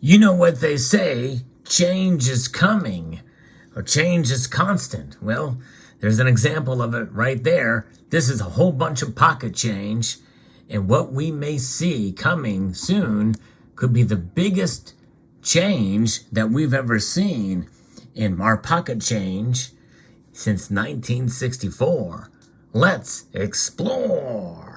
You know what they say, change is coming, or change is constant. Well, there's an example of it right there. This is a whole bunch of pocket change, and what we may see coming soon could be the biggest change that we've ever seen in our pocket change since 1964. Let's explore.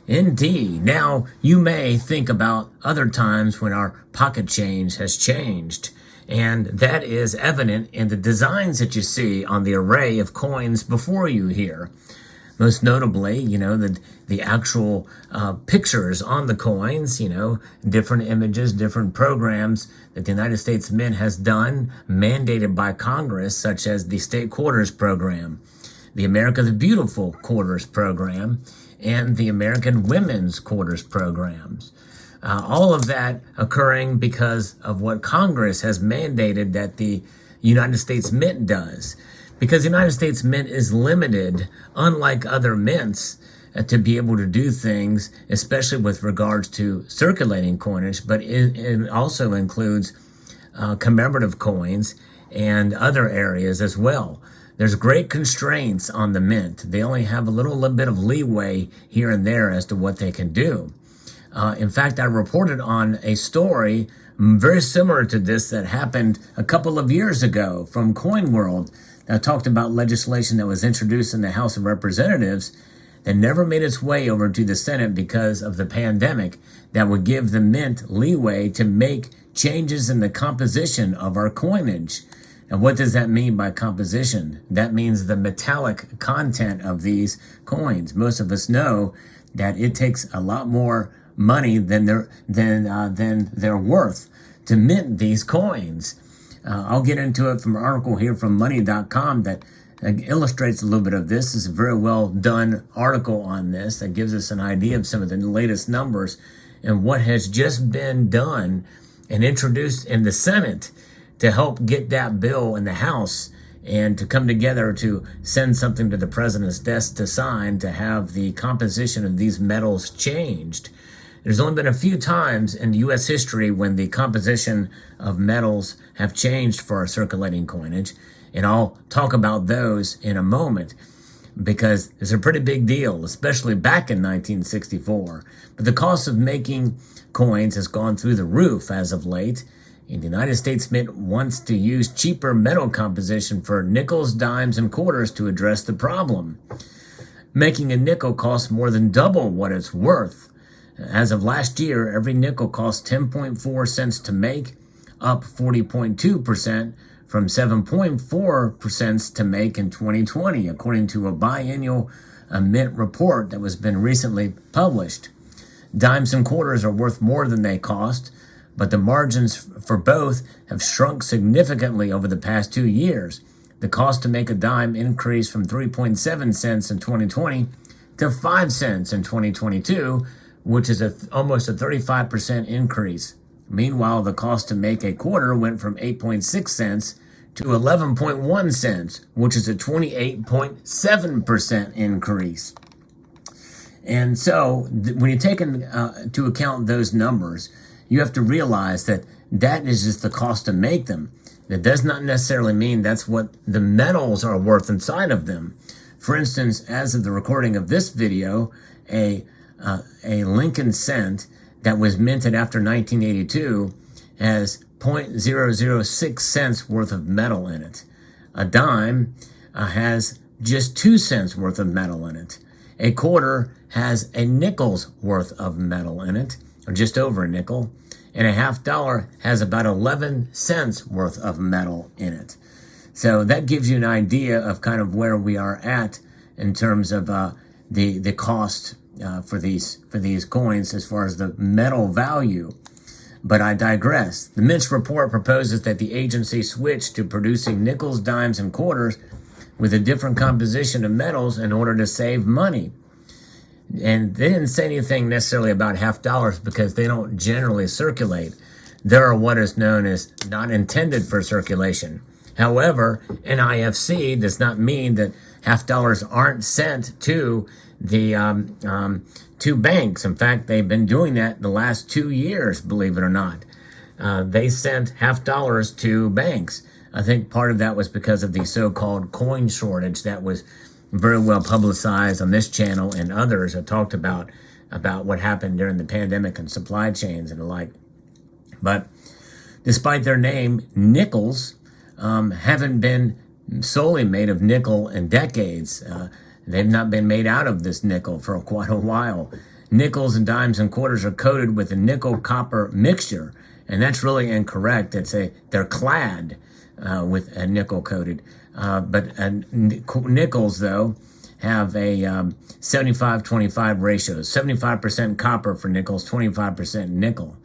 Indeed. Now, you may think about other times when our pocket change has changed, and that is evident in the designs that you see on the array of coins before you here. Most notably, the actual pictures on the coins, different images, different programs that the United States Mint has done, mandated by Congress, such as the State Quarters Program, the America the Beautiful Quarters Program, and the American Women's Quarters Programs. All of that occurring because of what Congress has mandated that the United States Mint does. Because the United States Mint is limited, unlike other mints, to be able to do things, especially with regards to circulating coinage, but it also includes commemorative coins and other areas as well. There's great constraints on the mint. They only have a little bit of leeway here and there as to what they can do. In fact, I reported on a story very similar to this that happened a couple of years ago from Coin World that talked about legislation that was introduced in the House of Representatives that never made its way over to the Senate because of the pandemic that would give the mint leeway to make changes in the composition of our coinage. And what does that mean by composition? That means the metallic content of these coins. Most of us know that it takes a lot more money than they're worth to mint these coins. I'll get into it from an article here from money.com that illustrates a little bit of this. It's a very well done article on this that gives us an idea of some of the latest numbers and what has just been done and introduced in the Senate to help get that bill in the House and to come together to send something to the president's desk to sign to have the composition of these metals changed. There's only been a few times in U.S. history when the composition of metals have changed for our circulating coinage, and I'll talk about those in a moment because it's a pretty big deal, especially back in 1964. But the cost of making coins has gone through the roof as of late. And the United States Mint wants to use cheaper metal composition for nickels, dimes, and quarters to address the problem. Making a nickel costs more than double what it's worth. As of last year, every nickel cost 10.4 cents to make, up 40.2% from 7.4 cents to make in 2020, according to a biennial mint report that was been recently published. Dimes and quarters are worth more than they cost, but the margins for both have shrunk significantly over the past 2 years. The cost to make a dime increased from 3.7 cents in 2020 to 5 cents in 2022, which is almost a 35% increase. Meanwhile, the cost to make a quarter went from 8.6 cents to 11.1 cents, which is a 28.7% increase. And so when you take into account those numbers, you have to realize that that is just the cost to make them. That does not necessarily mean that's what the metals are worth inside of them. For instance, as of the recording of this video, a Lincoln cent that was minted after 1982 has 0.006 cents worth of metal in it. A dime has just 2 cents worth of metal in it. A quarter has a nickel's worth of metal in it, or just over a nickel. And a $50 has about 11 cents worth of metal in it. So that gives you an idea of kind of where we are at in terms of the cost for these coins as far as the metal value. But I digress. The Mint's report proposes that the agency switch to producing nickels, dimes, and quarters with a different composition of metals in order to save money. And they didn't say anything necessarily about $50 because they don't generally circulate. They are what is known as not intended for circulation. However, NIFC does not mean that half dollars aren't sent to the to banks. In fact, they've been doing that the last 2 years, believe it or not. They sent half dollars to banks. I think part of that was because of the so-called coin shortage that was very well publicized on this channel, and others have talked about what happened during the pandemic and supply chains and the like. But despite their name, nickels haven't been solely made of nickel in decades. They've not been made out of this nickel for quite a while. Nickels and dimes and quarters are coated with a nickel-copper mixture, and that's really incorrect. They're clad with a nickel coated. But nickels, though, have a 75-25 ratio. 75% copper for nickels, 25% nickel.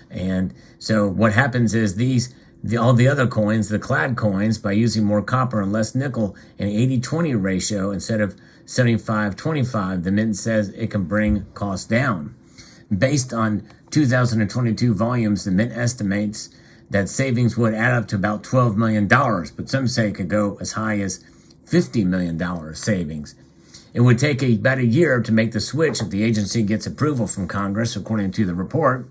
And so what happens is all the other coins, the clad coins, by using more copper and less nickel, an 80-20 ratio instead of 75-25, the mint says it can bring costs down. Based on 2022 volumes, the mint estimates that savings would add up to about $12 million, but some say it could go as high as $50 million savings. It would take about a year to make the switch if the agency gets approval from Congress, according to the report.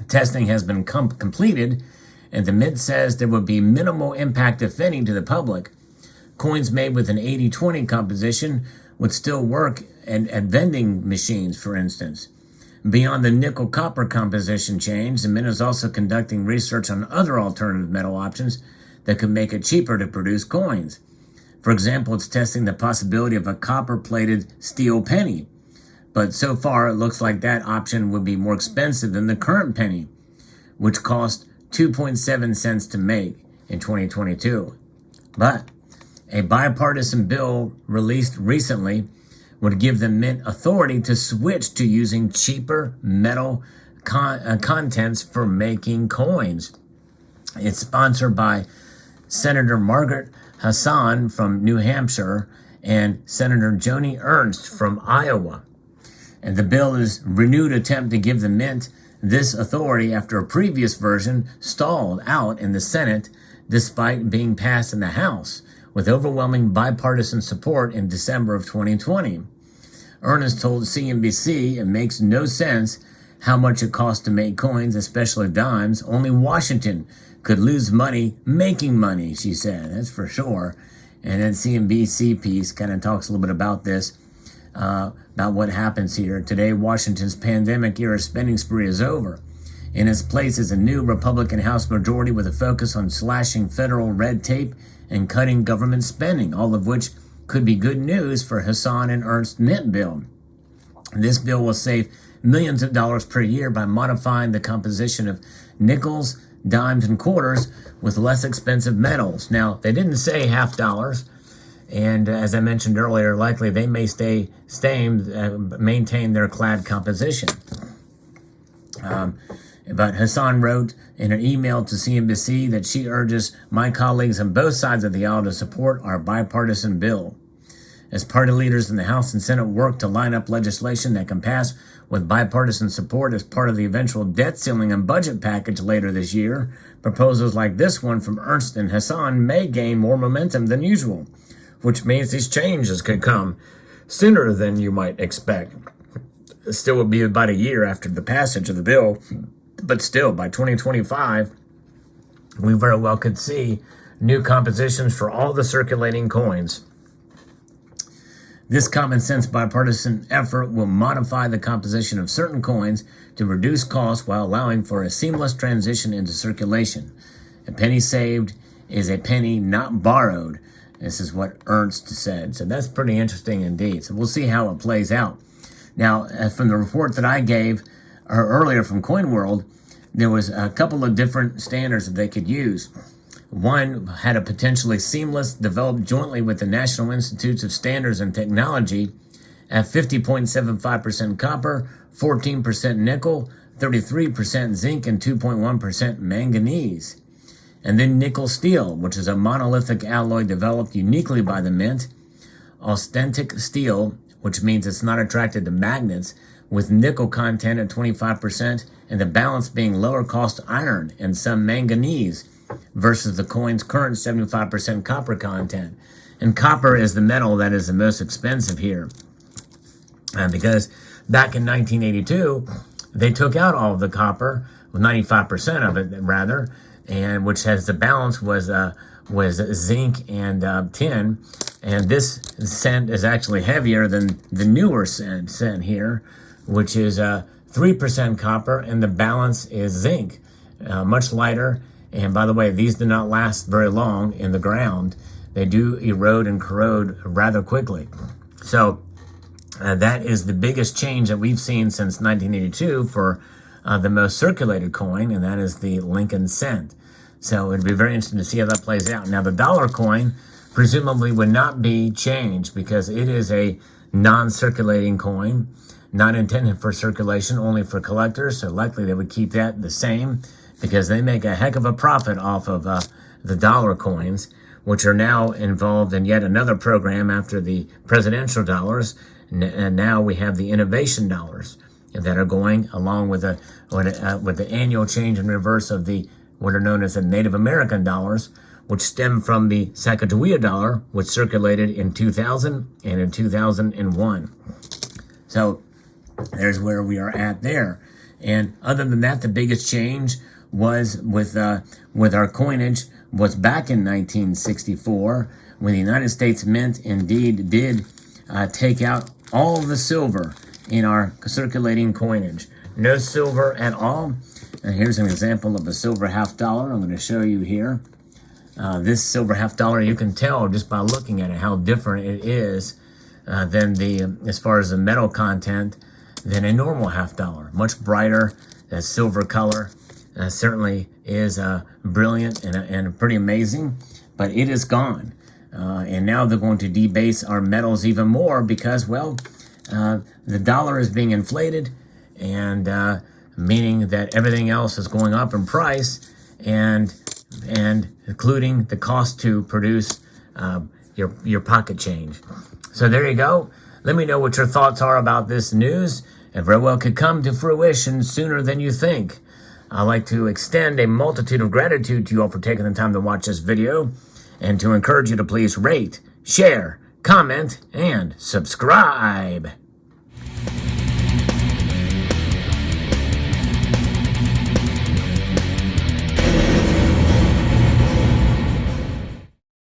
Testing has been completed, and the mint says there would be minimal impact, if any, to the public. Coins made with an 80-20 composition would still work at vending machines, for instance. Beyond the nickel-copper composition change, the mint is also conducting research on other alternative metal options that could make it cheaper to produce coins. For example, it's testing the possibility of a copper-plated steel penny. But so far, it looks like that option would be more expensive than the current penny, which cost 2.7 cents to make in 2022. But a bipartisan bill released recently would give the mint authority to switch to using cheaper metal contents for making coins. It's sponsored by Senator Margaret Hassan from New Hampshire and Senator Joni Ernst from Iowa. And the bill is a renewed attempt to give the mint this authority after a previous version stalled out in the Senate despite being passed in the House with overwhelming bipartisan support in December of 2020. Ernest told CNBC it makes no sense how much it costs to make coins, especially dimes. Only Washington could lose money making money, she said. That's for sure. And then CNBC piece kind of talks a little bit about this, about what happens here. Today, Washington's pandemic-era spending spree is over. In its place is a new Republican House majority with a focus on slashing federal red tape and cutting government spending, all of which could be good news for Hassan and Ernst mint bill. This bill will save millions of dollars per year by modifying the composition of nickels, dimes, and quarters with less expensive metals. Now, they didn't say half dollars, and as I mentioned earlier, likely they may maintain their clad composition. But Hassan wrote in an email to CNBC that she urges my colleagues on both sides of the aisle to support our bipartisan bill. As party leaders in the House and Senate work to line up legislation that can pass with bipartisan support as part of the eventual debt ceiling and budget package later this year, proposals like this one from Ernst and Hassan may gain more momentum than usual, which means these changes could come sooner than you might expect. It still would be about a year after the passage of the bill, but still, by 2025, we very well could see new compositions for all the circulating coins. This common sense bipartisan effort will modify the composition of certain coins to reduce costs while allowing for a seamless transition into circulation. A penny saved is a penny not borrowed. This is what Ernst said. So that's pretty interesting indeed. So we'll see how it plays out. Now, from the report that I gave earlier from Coin World, there was a couple of different standards that they could use. One had a potentially seamless, developed jointly with the National Institutes of Standards and Technology at 50.75% copper, 14% nickel, 33% zinc, and 2.1% manganese. And then nickel steel, which is a monolithic alloy developed uniquely by the mint. Authentic steel, which means it's not attracted to magnets, with nickel content at 25% and the balance being lower cost iron and some manganese. versus the coin's current 75% copper content. And copper is the metal that is the most expensive here. Because back in 1982, they took out all of the copper, 95% of it rather, and which has the balance was zinc and tin. And this cent is actually heavier than the newer cent here, which is 3% copper, and the balance is zinc, much lighter. And by the way, these do not last very long in the ground. They do erode and corrode rather quickly. So that is the biggest change that we've seen since 1982 for the most circulated coin, and that is the Lincoln cent. So it'd be very interesting to see how that plays out. Now, the dollar coin presumably would not be changed because it is a non-circulating coin, not intended for circulation, only for collectors. So likely they would keep that the same because they make a heck of a profit off of the dollar coins, which are now involved in yet another program after the presidential dollars. And now we have the innovation dollars that are going along with the annual change in reverse of the what are known as the Native American dollars, which stem from the Sacagawea dollar, which circulated in 2000 and in 2001. So there's where we are at there. And other than that, the biggest change was with our coinage was back in 1964 when the United States Mint indeed did take out all the silver in our circulating coinage. No silver at all. And here's an example of a silver half dollar. I'm going to show you here. This silver half dollar, you can tell just by looking at it how different it is than as far as the metal content, than a normal half dollar. Much brighter. That silver color certainly is brilliant and pretty amazing, but it is gone. And now they're going to debase our metals even more because, well, the dollar is being inflated, and meaning that everything else is going up in price, and including the cost to produce your pocket change. So there you go. Let me know what your thoughts are about this news. It very well could come to fruition sooner than you think. I'd like to extend a multitude of gratitude to you all for taking the time to watch this video, and to encourage you to please rate, share, comment, and subscribe.